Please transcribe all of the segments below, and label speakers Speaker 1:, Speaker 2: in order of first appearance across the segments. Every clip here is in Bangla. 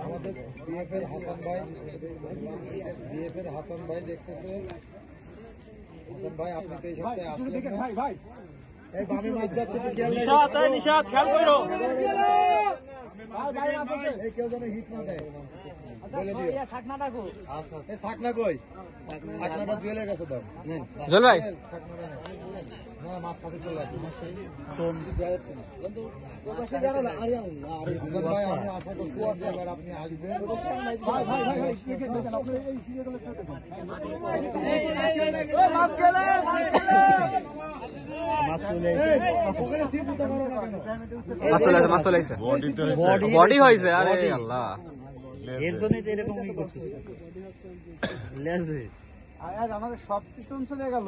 Speaker 1: আমাদের বিএফের হাসান ভাই দেখতেছে। হাসান ভাই আপনি তো এই সপ্তাহে আসলেন না। এই বামে মাছ যাচ্ছে,
Speaker 2: নিশাত খেয়াল করো।
Speaker 1: এই কেউ যেন হিট না দেয় বলে দিও। ছাকনাটা কই? ছাকনাটা জুয়েলের কাছে দাও।
Speaker 2: জল ভাই
Speaker 1: না মাছ কাছে চলে আসে। ভাই আমি আশা করছি এবার আপনি আসবেন।
Speaker 2: বডি হয়েছে। আরে আল্লাহ,
Speaker 3: এর জন্যই তো এরকম করতেছে।
Speaker 1: আমাকে সব কিছু চলে গেল।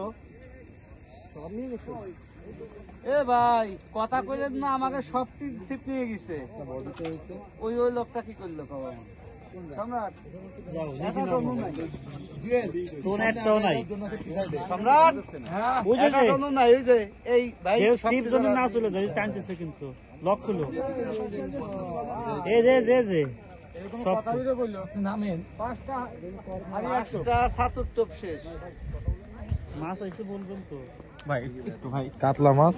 Speaker 1: এ ভাই কথা কইলেন না, আমাকে সব ছিপ নিয়ে গেছে। ওই লোকটা কি করলো? সম্রাট নাই, ওই যে এই ভাই
Speaker 3: না চলে যায় টানতেছে, কিন্তু লক খুলো। এই যে
Speaker 1: নামেন 5টা ছাতুর টোপ শেষ।
Speaker 3: মাছ হয়েছে বলবেন তো
Speaker 2: ভাই একটু ভাই।
Speaker 1: কাতলা মাছ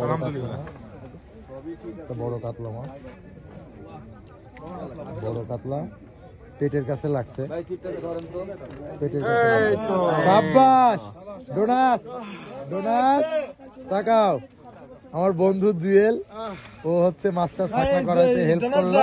Speaker 2: আলহামদুলিল্লাহ।
Speaker 1: বড় কাতলা মাছ, বড় কাতলা পেটের কাছে লাগছে। পেটের কাছে। সাব্বাস ডোনাস তাকাও। আমার বন্ধু জুয়েল, ও হচ্ছে মাছটা ছাকনা করাতে হেল্প করলো।